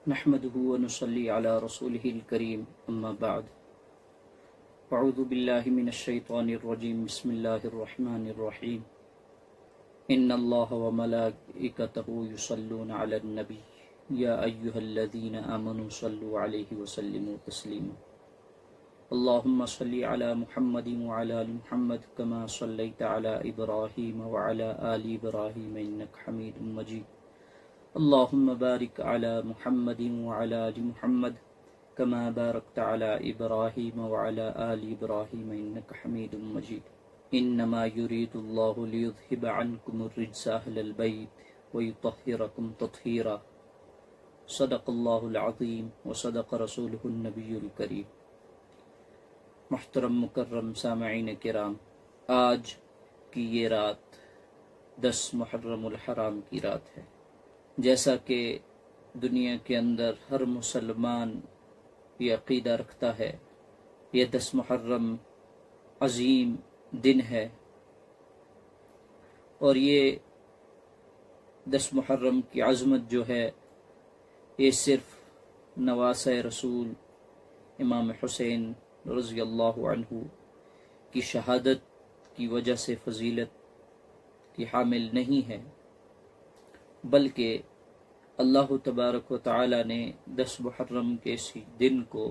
نحمده ونصلي على رسوله الكريم أما بعد أعوذ بالله من الشيطان الرجيم بسم الله الرحمن الرحيم إن الله وملائكته يصلون على النبي يا أيها الذين آمنوا صلوا عليه وسلموا تسليما اللهم صل على محمد وعلى آل محمد كما صليت على إبراهيم وعلى آل إبراهيم إنك حميد مجيد اللهم بارك على محمد وعلى آل محمد كما باركت على إبراهيم وعلى آل إبراهيم إنك حميد مجيد إنما يريد الله ليذهب عنكم الرجس أهل البيت ويطهركم تطهيرا صدق الله العظيم وصدق رسوله النبي الكريم۔ محترم مکرم سامعین کرام، آج کی یہ رات 10 محرم الحرام کی رات ہے۔ جیسا کہ دنیا کے اندر ہر مسلمان یہ عقیدہ رکھتا ہے، یہ 10 محرم عظیم دن ہے، اور یہ 10 محرم کی عظمت جو ہے یہ صرف نواسۂ رسول امام حسین رضی اللہ عنہ کی شہادت کی وجہ سے فضیلت کی حامل نہیں ہے، بلکہ اللہ تبارک و تعالی نے 10 محرم کے اسی دن کو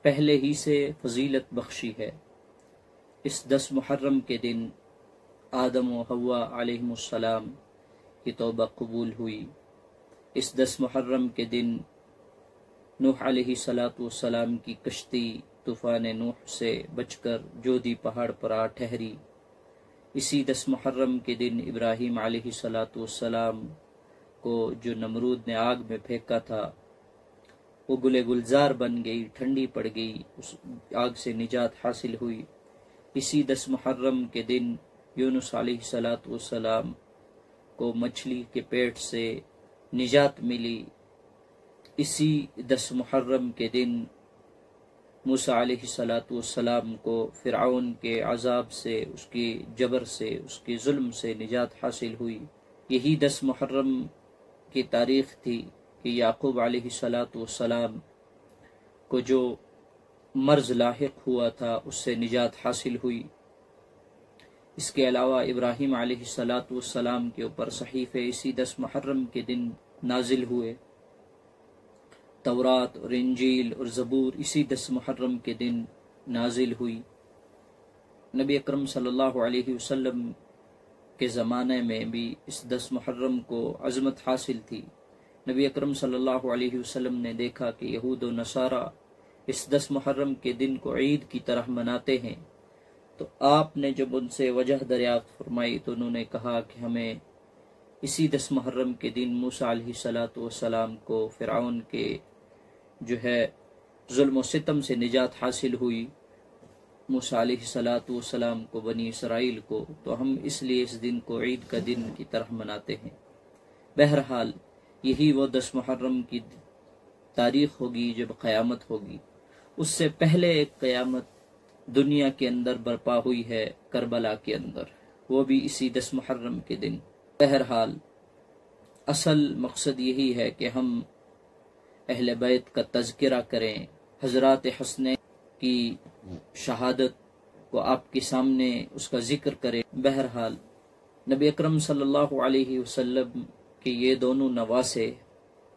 پہلے ہی سے فضیلت بخشی ہے۔ اس 10 محرم کے دن آدم و حوا علیہم السلام کی توبہ قبول ہوئی۔ اس 10 محرم کے دن نوح علیہ السلام کی کشتی طوفان نوح سے بچ کر جودی پہاڑ پر آ ٹھہری۔ اسی 10 محرم کے دن ابراہیم علیہ السلام کو جو نمرود نے آگ میں پھینکا تھا وہ گلے گلزار بن گئی، ٹھنڈی پڑ گئی، اس آگ سے نجات حاصل ہوئی۔ اسی 10 محرم کے دن یونس علیہ السلام کو مچھلی کے پیٹ سے نجات ملی۔ اسی 10 محرم کے دن موسیٰ علیہ السلام کو فرعون کے عذاب سے، اس کی جبر سے، اس کے ظلم سے نجات حاصل ہوئی۔ یہی 10 محرم کی تاریخ تھی کہ یعقوب علیہ السلام کو جو مرض لاحق ہوا تھا اس سے نجات حاصل ہوئی۔ اس کے علاوہ ابراہیم علیہ السلام کے اوپر صحیفے اسی 10 محرم کے دن نازل ہوئے۔ تورات اور انجیل اور زبور اسی 10 محرم کے دن نازل ہوئی۔ نبی اکرم صلی اللہ علیہ وسلم کے زمانے میں بھی اس 10 محرم کو عظمت حاصل تھی۔ نبی اکرم صلی اللہ علیہ وسلم نے دیکھا کہ یہود و نصارہ اس 10 محرم کے دن کو عید کی طرح مناتے ہیں، تو آپ نے جب ان سے وجہ دریافت فرمائی تو انہوں نے کہا کہ ہمیں اسی 10 محرم کے دن موسیٰ علیہ السلام کو فرعون کے جو ہے ظلم و ستم سے نجات حاصل ہوئی، موسیٰ علیہ السلام کو، بنی اسرائیل کو، تو ہم اس لیے اس دن کو عید کا دن کی طرح مناتے ہیں۔ بہرحال یہی وہ 10 محرم کی تاریخ ہوگی جب قیامت ہوگی۔ اس سے پہلے ایک قیامت دنیا کے اندر برپا ہوئی ہے کربلا کے اندر، وہ بھی اسی 10 محرم کے دن۔ بہرحال اصل مقصد یہی ہے کہ ہم اہل بیت کا تذکرہ کریں، حضرات حسنین کی شہادت کو آپ کے سامنے اس کا ذکر کریں۔ بہرحال نبی اکرم صلی اللہ علیہ وسلم کے یہ دونوں نواسے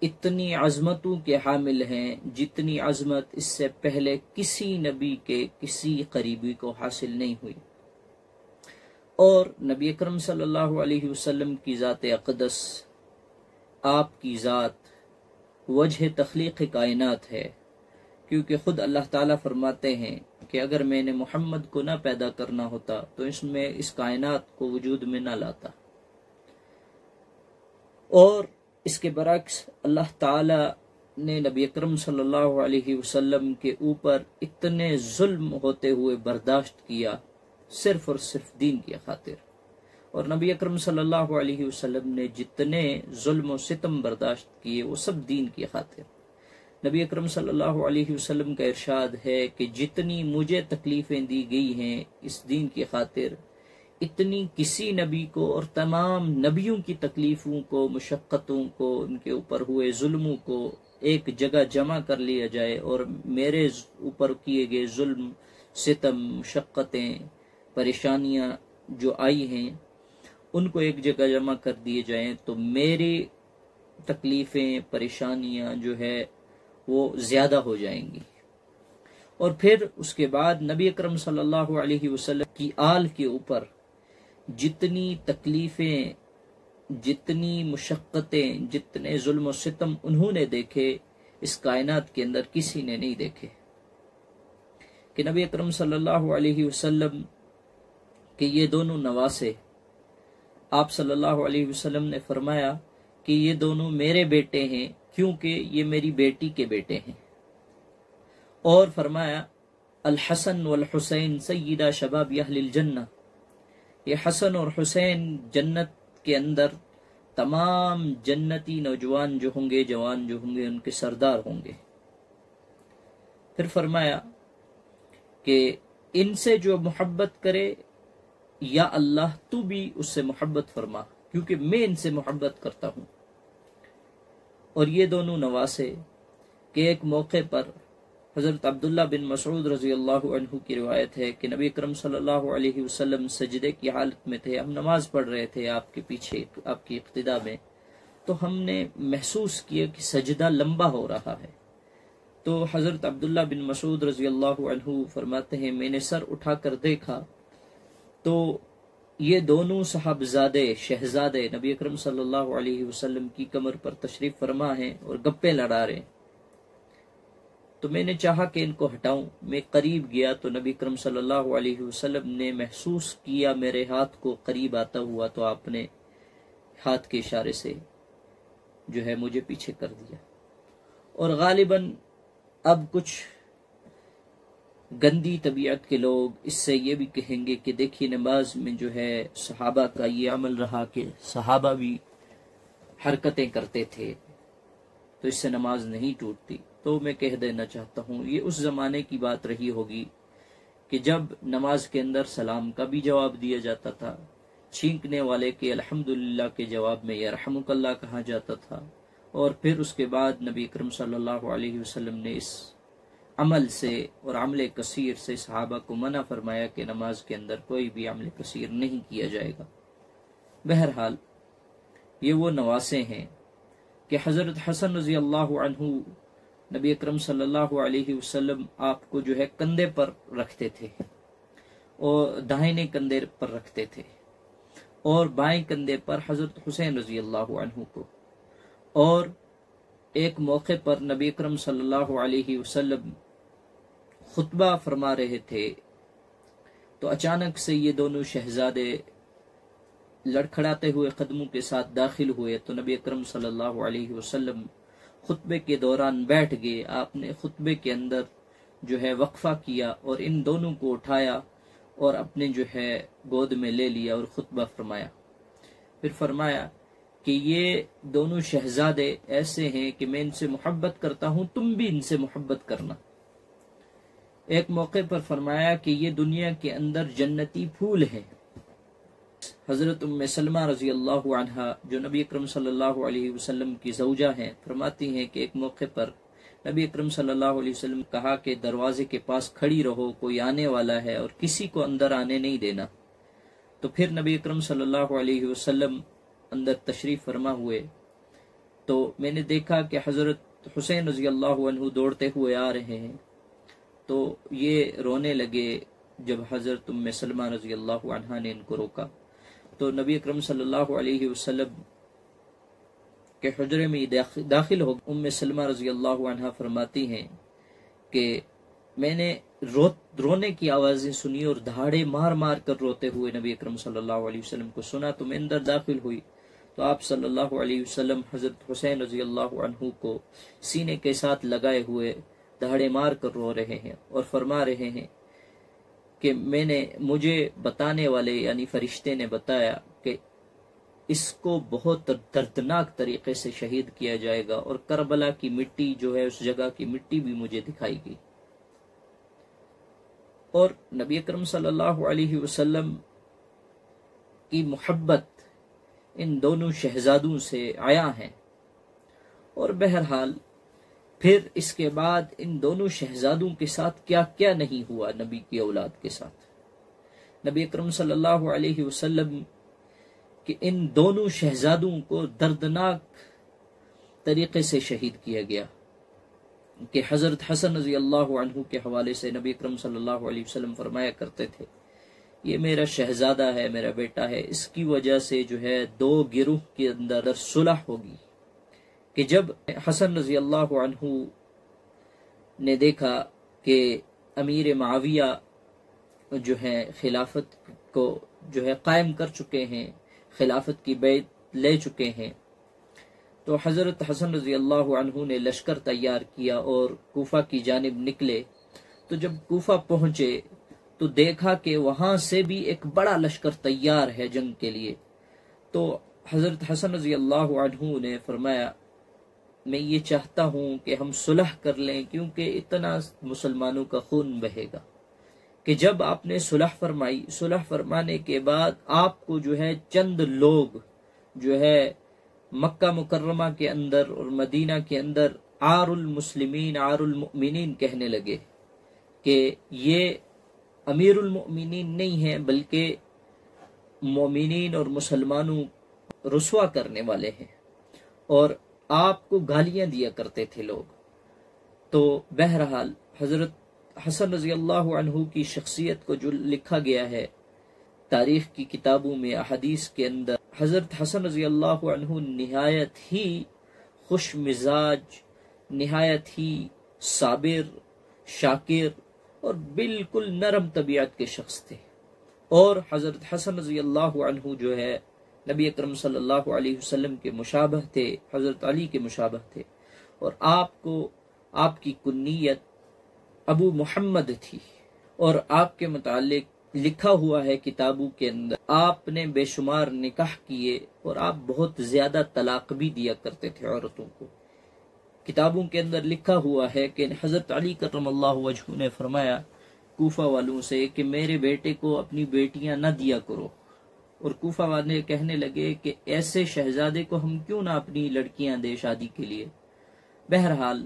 اتنی عظمتوں کے حامل ہیں جتنی عظمت اس سے پہلے کسی نبی کے کسی قریبی کو حاصل نہیں ہوئی، اور نبی اکرم صلی اللہ علیہ وسلم کی ذات اقدس، آپ کی ذات وجہ تخلیق کائنات ہے، کیونکہ خود اللہ تعالیٰ فرماتے ہیں کہ اگر میں نے محمد کو نہ پیدا کرنا ہوتا تو اس کائنات کو وجود میں نہ لاتا۔ اور اس کے برعکس اللہ تعالیٰ نے نبی اکرم صلی اللہ علیہ وسلم کے اوپر اتنے ظلم ہوتے ہوئے برداشت کیا صرف اور صرف دین کی خاطر، اور نبی اکرم صلی اللہ علیہ وسلم نے جتنے ظلم و ستم برداشت کیے وہ سب دین کی خاطر۔ نبی اکرم صلی اللہ علیہ وسلم کا ارشاد ہے کہ جتنی مجھے تکلیفیں دی گئی ہیں اس دین کی خاطر، اتنی کسی نبی کو اور تمام نبیوں کی تکلیفوں کو، مشقتوں کو، ان کے اوپر ہوئے ظلموں کو ایک جگہ جمع کر لیا جائے اور میرے اوپر کیے گئے ظلم، ستم، مشقتیں، پریشانیاں جو آئی ہیں ان کو ایک جگہ جمع کر دیے جائیں تو میری تکلیفیں، پریشانیاں جو ہے وہ زیادہ ہو جائیں گی۔ اور پھر اس کے بعد نبی اکرم صلی اللہ علیہ وسلم کی آل کے اوپر جتنی تکلیفیں، جتنی مشقتیں، جتنے ظلم و ستم انہوں نے دیکھے اس کائنات کے اندر کسی نے نہیں دیکھے، کہ نبی اکرم صلی اللہ علیہ وسلم کے یہ دونوں نواسے، آپ صلی اللہ علیہ وسلم نے فرمایا کہ یہ دونوں میرے بیٹے ہیں کیونکہ یہ میری بیٹی کے بیٹے ہیں، اور فرمایا الحسن والحسین سیدہ شباب اہل الجنہ، یہ حسن اور حسین جنت کے اندر تمام جنتی نوجوان جو ہوں گے، جوان جو ہوں گے، ان کے سردار ہوں گے۔ پھر فرمایا کہ ان سے جو محبت کرے یا اللہ تو بھی اس سے محبت فرما، کیونکہ میں ان سے محبت کرتا ہوں۔ اور یہ دونوں نواسے کہ ایک موقع پر حضرت عبداللہ بن مسعود رضی اللہ عنہ کی روایت ہے کہ نبی اکرم صلی اللہ علیہ وسلم سجدے کی حالت میں تھے، ہم نماز پڑھ رہے تھے آپ کے پیچھے، آپ کی اقتداء میں، تو ہم نے محسوس کیا کہ سجدہ لمبا ہو رہا ہے۔ تو حضرت عبداللہ بن مسعود رضی اللہ عنہ فرماتے ہیں میں نے سر اٹھا کر دیکھا تو یہ دونوں صاحبزادے، شہزادے نبی اکرم صلی اللہ علیہ وسلم کی کمر پر تشریف فرما ہیں اور گپے لڑا رہے ہیں۔ تو میں نے چاہا کہ ان کو ہٹاؤں، میں قریب گیا تو نبی اکرم صلی اللہ علیہ وسلم نے محسوس کیا میرے ہاتھ کو قریب آتا ہوا، تو آپ نے ہاتھ کے اشارے سے جو ہے مجھے پیچھے کر دیا۔ اور غالباً اب کچھ گندی طبیعت کے لوگ اس سے یہ بھی کہیں گے کہ دیکھیے نماز میں جو ہے صحابہ کا یہ عمل رہا کہ صحابہ بھی حرکتیں کرتے تھے تو اس سے نماز نہیں ٹوٹتی۔ تو میں کہہ دینا چاہتا ہوں یہ اس زمانے کی بات رہی ہوگی کہ جب نماز کے اندر سلام کا بھی جواب دیا جاتا تھا، چھینکنے والے کے الحمدللہ کے جواب میں یرحمک اللہ کہا جاتا تھا، اور پھر اس کے بعد نبی اکرم صلی اللہ علیہ وسلم نے اس عمل سے اور عمل کثیر سے صحابہ کو منع فرمایا کہ نماز کے اندر کوئی بھی عمل کثیر نہیں کیا جائے گا۔ بہرحال یہ وہ نواسے ہیں کہ حضرت حسن رضی اللہ عنہ نبی اکرم صلی اللہ علیہ وسلم آپ کو جو ہے کندھے پر رکھتے تھے اور داہنے کندھے پر رکھتے تھے، اور بائیں کندھے پر حضرت حسین رضی اللہ عنہ کو۔ اور ایک موقع پر نبی اکرم صلی اللہ علیہ وسلم خطبہ فرما رہے تھے تو اچانک سے یہ دونوں شہزادے لڑکھڑاتے ہوئے قدموں کے ساتھ داخل ہوئے، تو نبی اکرم صلی اللہ علیہ وسلم خطبے کے دوران بیٹھ گئے۔ آپ نے خطبے کے اندر جو ہے وقفہ کیا اور ان دونوں کو اٹھایا اور اپنے جو ہے گود میں لے لیا اور خطبہ فرمایا۔ پھر فرمایا کہ یہ دونوں شہزادے ایسے ہیں کہ میں ان سے محبت کرتا ہوں، تم بھی ان سے محبت کرنا۔ ایک موقع پر فرمایا کہ یہ دنیا کے اندر جنتی پھول ہیں۔ حضرت ام سلمہ رضی اللہ عنہا جو نبی اکرم صلی اللہ علیہ وسلم کی زوجہ ہیں فرماتی ہیں کہ ایک موقع پر نبی اکرم صلی اللہ علیہ وسلم کہا کہ دروازے کے پاس کھڑی رہو، کوئی آنے والا ہے اور کسی کو اندر آنے نہیں دینا۔ تو پھر نبی اکرم صلی اللہ علیہ وسلم اندر تشریف فرما ہوئے تو میں نے دیکھا کہ حضرت حسین رضی اللہ عنہ دوڑتے ہوئے آ رہے ہیں، تو یہ رونے لگے۔ جب حضرت ام سلمہ رضی اللہ عنہا نے ان کو روکا تو نبی اکرم صلی اللہ علیہ وسلم کے حجرے میں داخل ہو۔ ام سلمہ رضی اللہ عنہا فرماتی ہیں کہ میں نے رونے کی آوازیں سنی اور دھاڑے مار مار کر روتے ہوئے نبی اکرم صلی اللہ علیہ وسلم کو سنا، تو میں اندر داخل ہوئی تو آپ صلی اللہ علیہ وسلم حضرت حسین رضی اللہ عنہ کو سینے کے ساتھ لگائے ہوئے دھاڑے مار کر رو رہے ہیں اور فرما رہے ہیں کہ مجھے بتانے والے یعنی فرشتے نے بتایا کہ اس کو بہت دردناک طریقے سے شہید کیا جائے گا، اور کربلا کی مٹی جو ہے اس جگہ کی مٹی بھی مجھے دکھائی گئی۔ اور نبی اکرم صلی اللہ علیہ وسلم کی محبت ان دونوں شہزادوں سے عیاں ہے۔ اور بہرحال پھر اس کے بعد ان دونوں شہزادوں کے ساتھ کیا کیا نہیں ہوا نبی کی اولاد کے ساتھ۔ نبی اکرم صلی اللہ علیہ وسلم کہ ان دونوں شہزادوں کو دردناک طریقے سے شہید کیا گیا، کہ حضرت حسن رضی اللہ عنہ کے حوالے سے نبی اکرم صلی اللہ علیہ وسلم فرمایا کرتے تھے، یہ میرا شہزادہ ہے، میرا بیٹا ہے، اس کی وجہ سے جو ہے دو گروہ کے اندر صلح ہوگی۔ کہ جب حسن رضی اللہ عنہ نے دیکھا کہ امیر معاویہ جو ہے خلافت کو جو ہے قائم کر چکے ہیں، خلافت کی بیعت لے چکے ہیں، تو حضرت حسن رضی اللہ عنہ نے لشکر تیار کیا اور کوفہ کی جانب نکلے۔ تو جب کوفہ پہنچے تو دیکھا کہ وہاں سے بھی ایک بڑا لشکر تیار ہے جنگ کے لیے۔ تو حضرت حسن رضی اللہ عنہ نے فرمایا، میں یہ چاہتا ہوں کہ ہم صلح کر لیں، کیونکہ اتنا مسلمانوں کا خون بہے گا۔ کہ جب آپ نے صلح فرمائی، صلح فرمانے کے بعد آپ کو جو ہے چند لوگ جو ہے مکہ مکرمہ کے اندر اور مدینہ کے اندر عار المسلمین عار المؤمنین کہنے لگے کہ یہ امیر المؤمنین نہیں ہیں، بلکہ مومنین اور مسلمانوں رسوا کرنے والے ہیں، اور آپ کو گالیاں دیا کرتے تھے لوگ۔ تو بہرحال حضرت حسن رضی اللہ عنہ کی شخصیت کو جو لکھا گیا ہے تاریخ کی کتابوں میں، احادیث کے اندر، حضرت حسن رضی اللہ عنہ نہایت ہی خوش مزاج، نہایت ہی صابر، شاکر اور بالکل نرم طبیعت کے شخص تھے۔ اور حضرت حسن رضی اللہ عنہ جو ہے نبی اکرم صلی اللہ علیہ وسلم کے مشابہ تھے، حضرت علی کے مشابہ تھے، اور آپ کو آپ کی کنیت ابو محمد تھی، اور آپ کے متعلق لکھا ہوا ہے کتابوں کے اندر آپ نے بے شمار نکاح کیے، اور آپ بہت زیادہ طلاق بھی دیا کرتے تھے عورتوں کو۔ کتابوں کے اندر لکھا ہوا ہے کہ حضرت علی کرم اللہ وجہہ نے فرمایا کوفہ والوں سے کہ میرے بیٹے کو اپنی بیٹیاں نہ دیا کرو، اور کوفہ والے کہنے لگے کہ ایسے شہزادے کو ہم کیوں نہ اپنی لڑکیاں دے شادی کے لیے۔ بہرحال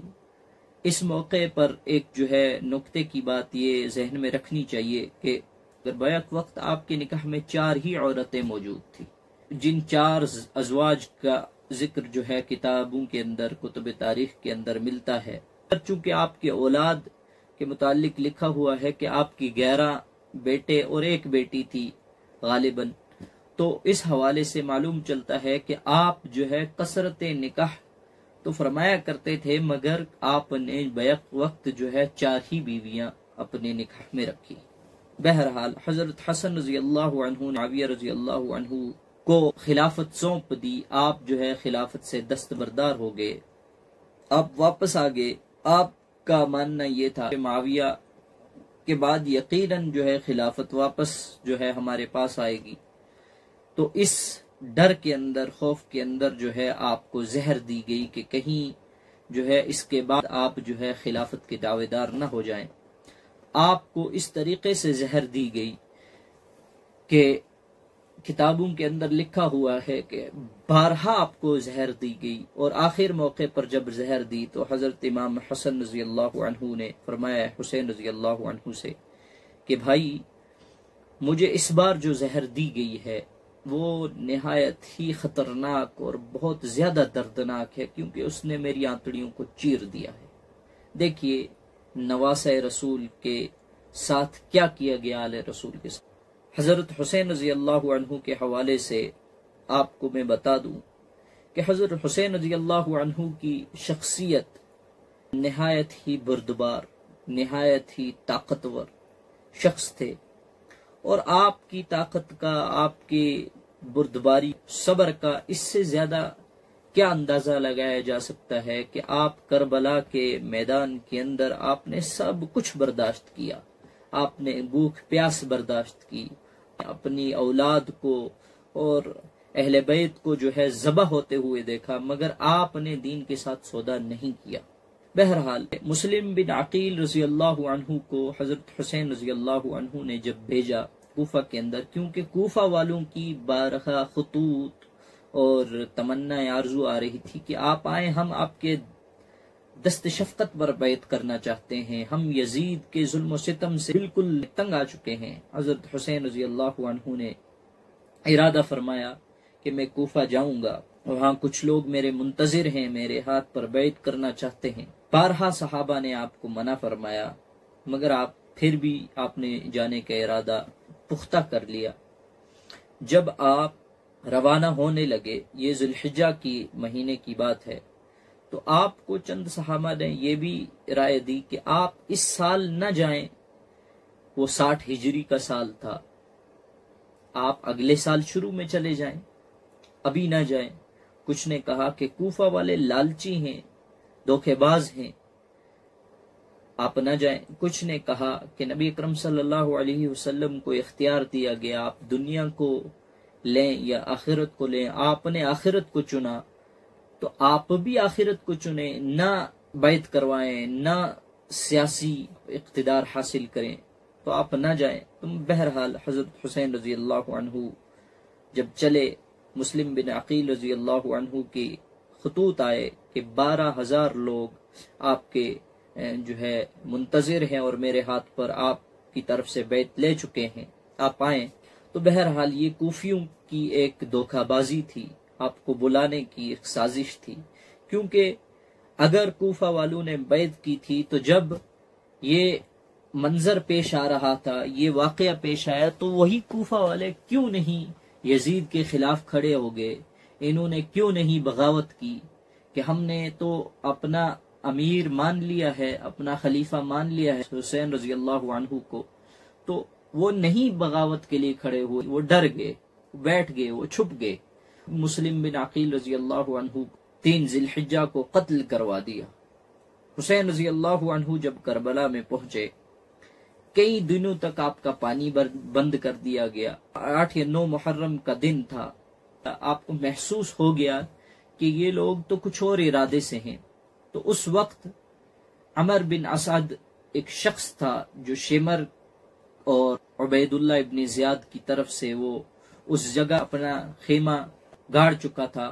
اس موقع پر ایک جو ہے نکتے کی بات یہ ذہن میں رکھنی چاہیے کہ بیک وقت آپ کے نکاح میں 4 ہی عورتیں موجود تھیں، جن 4 ازواج کا ذکر جو ہے کتابوں کے اندر، کتب تاریخ کے اندر ملتا ہے۔ چونکہ آپ کے اولاد کے متعلق لکھا ہوا ہے کہ آپ کی 11 بیٹے اور 1 بیٹی تھی غالباً، تو اس حوالے سے معلوم چلتا ہے کہ آپ جو ہے کثرت نکاح تو فرمایا کرتے تھے، مگر آپ نے بیک وقت جو ہے 4 ہی بیویاں اپنے نکاح میں رکھی۔ بہرحال حضرت حسن رضی اللہ عنہ، معاویہ رضی اللہ عنہ کو خلافت سونپ دی، آپ جو ہے خلافت سے دستبردار ہو گئے، آپ واپس آ گئے۔ آپ کا ماننا یہ تھا کہ معاویہ کے بعد یقیناً جو ہے خلافت واپس جو ہے ہمارے پاس آئے گی، تو اس ڈر کے اندر، خوف کے اندر جو ہے آپ کو زہر دی گئی کہ کہیں جو ہے اس کے بعد آپ جو ہے خلافت کے دعوے دار نہ ہو جائیں۔ آپ کو اس طریقے سے زہر دی گئی کہ کتابوں کے اندر لکھا ہوا ہے کہ بارہا آپ کو زہر دی گئی، اور آخر موقع پر جب زہر دی تو حضرت امام حسن رضی اللہ عنہ نے فرمایا حسین رضی اللہ عنہ سے کہ بھائی مجھے اس بار جو زہر دی گئی ہے وہ نہایت ہی خطرناک اور بہت زیادہ دردناک ہے، کیونکہ اس نے میری آنتڑیوں کو چیر دیا ہے۔ دیکھیے نواسہ رسول کے ساتھ کیا کیا گیا، آل رسول کے ساتھ۔ حضرت حسین رضی اللہ عنہ کے حوالے سے آپ کو میں بتا دوں کہ حضرت حسین رضی اللہ عنہ کی شخصیت نہایت ہی بردبار، نہایت ہی طاقتور شخص تھے، اور آپ کی طاقت کا، آپ کی بردباری، صبر کا اس سے زیادہ کیا اندازہ لگایا جا سکتا ہے کہ آپ کربلا کے میدان کے اندر آپ نے سب کچھ برداشت کیا، آپ نے بھوک پیاس برداشت کی، اپنی اولاد کو اور اہل بیت کو جو ہے ذبح ہوتے ہوئے دیکھا، مگر آپ نے دین کے ساتھ سودا نہیں کیا۔ بہرحال مسلم بن عقیل رضی اللہ عنہ کو حضرت حسین رضی اللہ عنہ نے جب بھیجا کوفہ کے اندر، کیونکہ کوفہ والوں کی بارہا خطوط اور تمنا آرزو آ رہی تھی کہ آپ آئیں، ہم آپ کے دست شفقت پر بیعت کرنا چاہتے ہیں، ہم یزید کے ظلم و ستم سے بالکل تنگ آ چکے ہیں۔ حضرت حسین رضی اللہ عنہ نے ارادہ فرمایا کہ میں کوفہ جاؤں گا، وہاں کچھ لوگ میرے منتظر ہیں، میرے ہاتھ پر بیعت کرنا چاہتے ہیں۔ بارہا صحابہ نے آپ کو منع فرمایا، مگر پھر بھی آپ نے جانے کا ارادہ پختہ کر لیا۔ جب آپ روانہ ہونے لگے، یہ ذی الحجہ کی مہینے کی بات ہے، تو آپ کو چند صحابہ نے یہ بھی رائے دی کہ آپ اس سال نہ جائیں، وہ 60 ہجری کا سال تھا، آپ اگلے سال شروع میں چلے جائیں، ابھی نہ جائیں۔ کچھ نے کہا کہ کوفہ والے لالچی ہیں، دھوکے باز ہیں، آپ نہ جائیں۔ کچھ نے کہا کہ نبی اکرم صلی اللہ علیہ وسلم کو اختیار دیا گیا، آپ دنیا کو لیں یا آخرت کو لیں، آپ نے آخرت کو چنا تو آپ بھی آخرت کو چنیں، نہ بیعت کروائیں، نہ سیاسی اقتدار حاصل کریں، تو آپ نہ جائیں۔ بہرحال حضرت حسین رضی اللہ عنہ جب چلے، مسلم بن عقیل رضی اللہ عنہ کی خطوط آئے کہ 12,000 لوگ آپ کے منتظر ہیں اور میرے ہاتھ پر آپ کی طرف سے بیعت لے چکے ہیں، آپ آئیں۔ تو بہرحال یہ کوفیوں کی ایک دھوکہ بازی تھی، آپ کو بلانے کی ایک سازش تھی، کیونکہ اگر کوفہ والوں نے بیعت کی تھی تو جب یہ منظر پیش آ رہا تھا، یہ واقعہ پیش آیا، تو وہی کوفہ والے کیوں نہیں یزید کے خلاف کھڑے ہو گئے، انہوں نے کیوں نہیں بغاوت کی کہ ہم نے تو اپنا امیر مان لیا ہے، اپنا خلیفہ مان لیا ہے حسین رضی اللہ عنہ کو، تو وہ نہیں بغاوت کے لیے کھڑے ہوئے، وہ ڈر گئے، بیٹھ گئے، وہ چھپ گئے۔ مسلم بن عقیل رضی اللہ عنہ 3 ذی الحجہ کو قتل کروا دیا۔ حسین رضی اللہ عنہ جب کربلا میں پہنچے، کئی دنوں تک آپ کا پانی بند کر دیا گیا۔ 8 یا 9 محرم کا دن تھا، آپ کو محسوس ہو گیا کہ یہ لوگ تو کچھ اور ارادے سے ہیں۔ تو اس وقت عمر بن اسد ایک شخص تھا جو شمر اور عبید اللہ ابن زیاد کی طرف سے وہ اس جگہ اپنا خیمہ گاڑ چکا تھا۔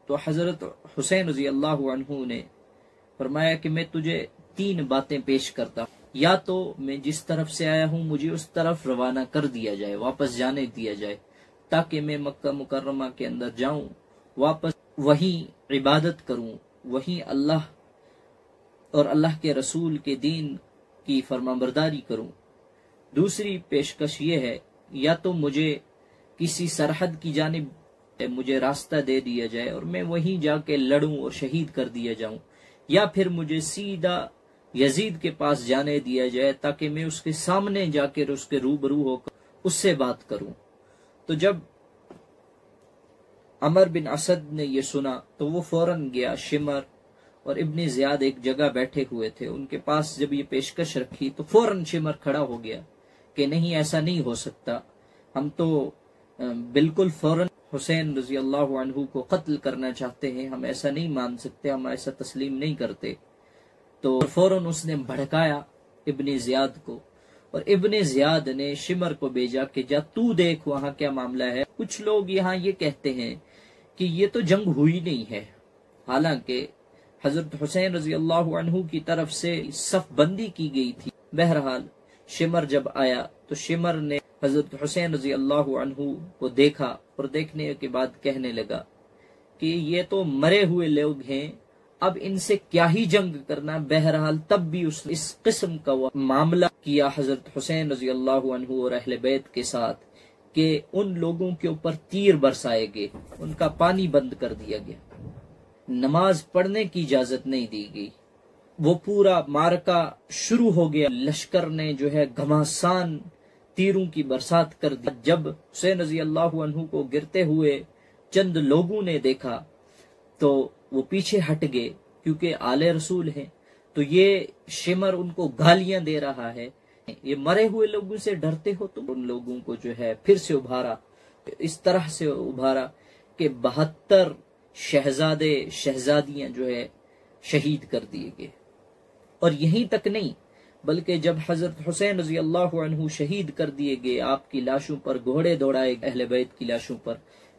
تو حضرت حسین رضی اللہ عنہ نے فرمایا کہ میں تجھے 3 باتیں پیش کرتا ہوں، یا تو میں جس طرف سے آیا ہوں مجھے اس طرف روانہ کر دیا جائے، واپس جانے دیا جائے، تاکہ میں مکہ مکرمہ کے اندر جاؤں، واپس وہیں عبادت کروں، وہیں اللہ اور اللہ کے رسول کے دین کی فرمانبرداری کروں۔ دوسری پیشکش یہ ہے، یا تو مجھے کسی سرحد کی جانب مجھے راستہ دے دیا جائے اور میں وہیں جا کے لڑوں اور شہید کر دیا جاؤں، یا پھر مجھے سیدھا یزید کے پاس جانے دیا جائے تاکہ میں اس کے سامنے جا کر اس کے روبرو ہو کر اس سے بات کروں۔ تو جب عمر بن اسد نے یہ سنا تو وہ فوراً گیا، شمر اور ابن زیاد ایک جگہ بیٹھے ہوئے تھے، ان کے پاس جب یہ پیشکش رکھی تو فوراً شمر کھڑا ہو گیا کہ نہیں، ایسا نہیں ہو سکتا، ہم تو بالکل فوراً حسین رضی اللہ عنہ کو قتل کرنا چاہتے ہیں، ہم ایسا نہیں مان سکتے، ہم ایسا تسلیم نہیں کرتے۔ تو فوراً اس نے بھڑکایا ابن زیاد کو، اور ابن زیاد نے شمر کو بھیجا کہ جا تو دیکھ وہاں کیا معاملہ ہے۔ کچھ لوگ یہاں یہ کہتے ہیں کہ یہ تو جنگ ہوئی نہیں ہے، حالانکہ حضرت حسین رضی اللہ عنہ کی طرف سے صف بندی کی گئی تھی۔ بہرحال شمر جب آیا تو شمر نے حضرت حسین رضی اللہ عنہ کو دیکھا اور دیکھنے کے بعد کہنے لگا کہ یہ تو مرے ہوئے لوگ ہیں، اب ان سے کیا ہی جنگ کرنا۔ بہرحال تب بھی اس قسم کا معاملہ کیا حضرت حسین رضی اللہ عنہ اور اہل بیت کے ساتھ کہ ان لوگوں کے اوپر تیر برسائے گئے، ان کا پانی بند کر دیا گیا، نماز پڑھنے کی اجازت نہیں دی گئی۔ وہ پورا معرکہ شروع ہو گیا، لشکر نے جو ہے گھماسان تیروں کی برسات کر دی۔ جب حسین رضی اللہ عنہ کو گرتے ہوئے چند لوگوں نے دیکھا تو وہ پیچھے ہٹ گئے، کیونکہ آل رسول ہیں، تو یہ شمر ان کو گالیاں دے رہا ہے، یہ مرے ہوئے لوگوں سے ڈرتے ہو تم۔ ان لوگوں کو جو ہے پھر سے ابھارا، اس طرح سے ابھارا کہ 72 شہزادے شہزادیاں جو ہے شہید کر دیے گئے۔ اور یہیں تک نہیں، بلکہ جب حضرت حسین رضی اللہ عنہ شہید کر دیے گئے، آپ کی لاشوں پر گھوڑے دوڑائے اہل بیت کی لاشوں پر،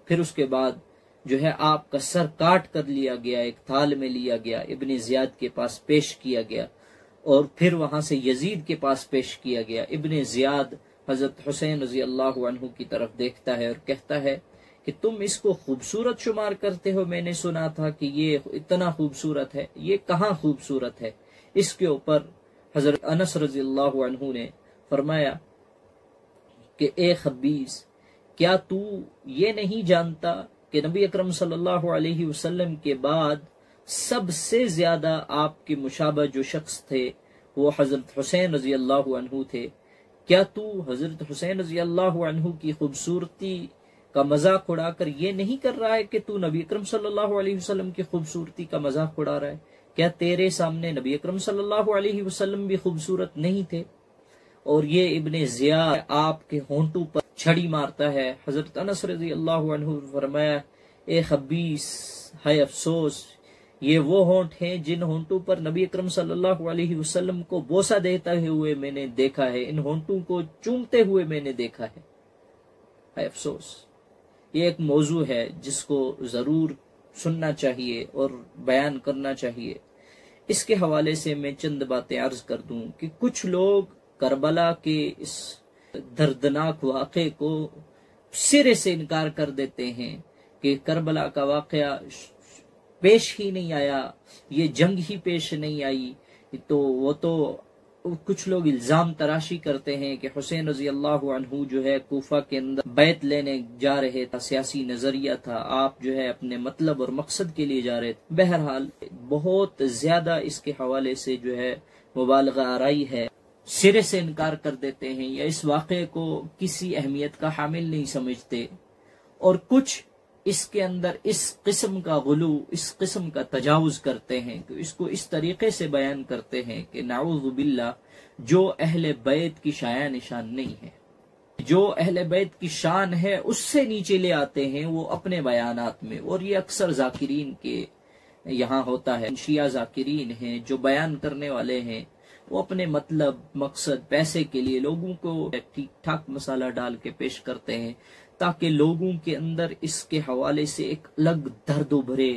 پھر اس کے بعد جو ہے آپ کا سر کاٹ کر لیا گیا، ایک تھال میں لیا گیا، ابن زیاد کے پاس پیش کیا گیا، اور پھر وہاں سے یزید کے پاس پیش کیا گیا۔ ابن زیاد حضرت حسین رضی اللہ عنہ کی طرف دیکھتا ہے اور کہتا ہے کہ تم اس کو خوبصورت شمار کرتے ہو، میں نے سنا تھا کہ یہ اتنا خوبصورت ہے، یہ کہاں خوبصورت ہے؟ اس کے اوپر حضرت انس رضی اللہ عنہ نے فرمایا کہ اے خبیث، کیا تو یہ نہیں جانتا کہ نبی اکرم صلی اللہ علیہ وسلم کے بعد سب سے زیادہ آپ کے مشابہ جو شخص تھے وہ حضرت حسین رضی اللہ عنہ تھے؟ کیا تو حضرت حسین رضی اللہ عنہ کی خوبصورتی کا مذاق اڑا کر یہ نہیں کر رہا ہے کہ تو نبی اکرم صلی اللہ علیہ وسلم کی خوبصورتی کا مذاق اڑا رہا ہے؟ کیا تیرے سامنے نبی اکرم صلی اللہ علیہ وسلم بھی خوبصورت نہیں تھے؟ اور یہ ابن زیاد آپ کے ہونٹوں پر چھڑی مارتا ہے۔ حضرت انس رضی اللہ عنہ فرمایا اے خبیث، ہے افسوس، یہ وہ ہونٹ ہیں جن ہونٹوں پر نبی اکرم صلی اللہ علیہ وسلم کو بوسہ دیتے ہوئے میں نے دیکھا ہے، ان ہونٹوں کو چومتے ہوئے میں نے دیکھا ہے۔ ہے افسوس۔ یہ ایک موضوع ہے جس کو ضرور سننا چاہیے اور بیان کرنا چاہیے۔ اس کے حوالے سے میں چند باتیں عرض کر دوں کہ کچھ لوگ کربلا کے اس دردناک واقعے کو سرے سے انکار کر دیتے ہیں کہ کربلا کا واقعہ پیش ہی نہیں آیا، یہ جنگ ہی پیش نہیں آئی، تو وہ تو کچھ لوگ الزام تراشی کرتے ہیں کہ حسین رضی اللہ عنہ جو ہے کوفہ کے اندر بیعت لینے جا رہے تھا، سیاسی نظریہ تھا، آپ جو ہے اپنے مطلب اور مقصد کے لیے جا رہے تھے۔ بہرحال بہت زیادہ اس کے حوالے سے جو ہے مبالغہ آرائی ہے، سرے سے انکار کر دیتے ہیں یا اس واقعے کو کسی اہمیت کا حامل نہیں سمجھتے، اور کچھ اس کے اندر اس قسم کا غلو، اس قسم کا تجاوز کرتے ہیں کہ اس کو اس طریقے سے بیان کرتے ہیں کہ نعوذ باللہ جو اہل بیت کی شایان نشان نہیں ہے، جو اہل بیت کی شان ہے اس سے نیچے لے آتے ہیں وہ اپنے بیانات میں، اور یہ اکثر ذاکرین کے یہاں ہوتا ہے۔ شیعہ ذاکرین ہیں جو بیان کرنے والے ہیں، وہ اپنے مطلب، مقصد، پیسے کے لیے لوگوں کو ٹھیک ٹھاک مسالہ ڈال کے پیش کرتے ہیں تاکہ لوگوں کے اندر اس کے حوالے سے ایک الگ درد ابھرے،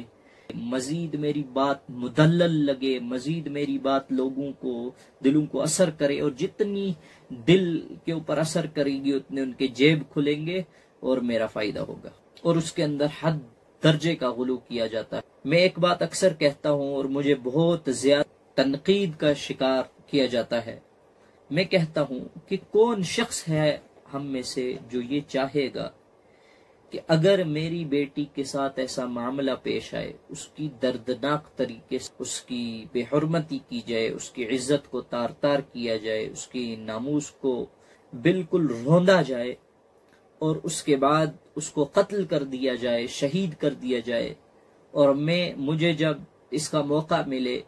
مزید میری بات مدلل لگے، مزید میری بات لوگوں کو، دلوں کو اثر کرے، اور جتنی دل کے اوپر اثر کرے گی اتنے ان کے جیب کھلیں گے اور میرا فائدہ ہوگا، اور اس کے اندر حد درجے کا غلو کیا جاتا ہے۔ میں ایک بات اکثر کہتا ہوں اور مجھے بہت زیادہ تنقید کا شکار کیا جاتا ہے، میں کہتا ہوں کہ کون شخص ہے ہم میں سے جو یہ چاہے گا کہ اگر میری بیٹی کے ساتھ ایسا معاملہ پیش آئے، اس کی دردناک طریقے سے اس کی بے حرمتی کی جائے، اس کی عزت کو تار تار کیا جائے، اس کی ناموس کو بالکل روندا جائے، اور اس کے بعد اس کو قتل کر دیا جائے، شہید کر دیا جائے، اور مجھے جب اس کا موقع ملے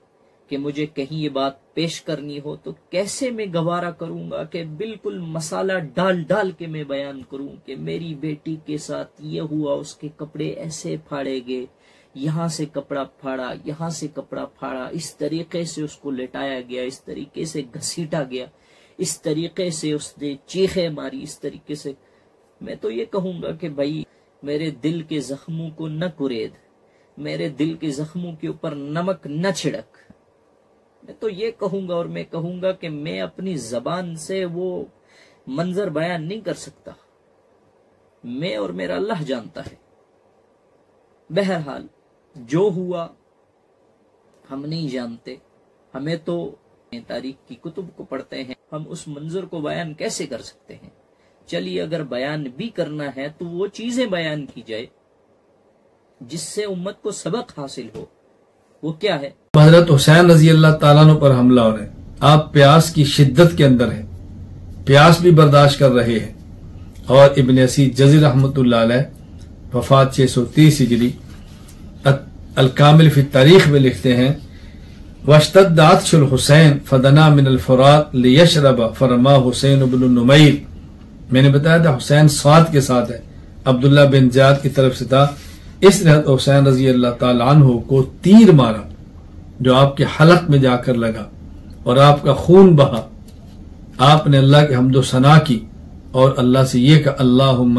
کہ مجھے کہیں یہ بات پیش کرنی ہو تو کیسے میں گوارا کروں گا کہ بالکل مسالہ ڈال ڈال کے میں بیان کروں کہ میری بیٹی کے ساتھ یہ ہوا، اس کے کپڑے ایسے پھاڑے گئے، یہاں سے کپڑا پھاڑا، یہاں سے کپڑا پھاڑا، اس طریقے سے اس کو لٹایا گیا، اس طریقے سے گھسیٹا گیا، اس طریقے سے اس نے چیخیں ماری، اس طریقے سے۔ میں تو یہ کہوں گا کہ بھائی میرے دل کے زخموں کو نہ کرید، میرے دل کے زخموں کے اوپر نمک نہ چھڑک۔ میں تو یہ کہوں گا، اور میں کہوں گا کہ میں اپنی زبان سے وہ منظر بیان نہیں کر سکتا، میں اور میرا اللہ جانتا ہے۔ بہرحال جو ہوا ہم نہیں جانتے، ہمیں تو تاریخ کی کتب کو پڑھتے ہیں، ہم اس منظر کو بیان کیسے کر سکتے ہیں؟ چلیے اگر بیان بھی کرنا ہے تو وہ چیزیں بیان کی جائے جس سے امت کو سبق حاصل ہو۔ وہ کیا ہے؟ حضرت حسین رضی اللہ تعالیٰ عنہ پر حملہ ہو رہا ہے، آپ پیاس کی شدت کے اندر ہیں، پیاس بھی برداشت کر رہے ہیں، اور ابن اسید جزی رحمۃ اللہ علیہ وفات 630 ہجری الکامل فی التاریخ میں لکھتے ہیں واشتد عطش الحسین فدنا من الفرات لیشرب فرما حسین بن نمیر۔ میں نے بتایا تھا حسین سعد کے ساتھ ہے، عبداللہ بن زیاد کی طرف سے تھا، اس نے حسین رضی اللہ تعالیٰ عنہ کو تیر مارا جو آپ کے حلق میں جا کر لگا اور آپ کا خون بہا۔ آپ نے اللہ کے حمد و ثنا کی اور اللہ سے یہ کہ اللہم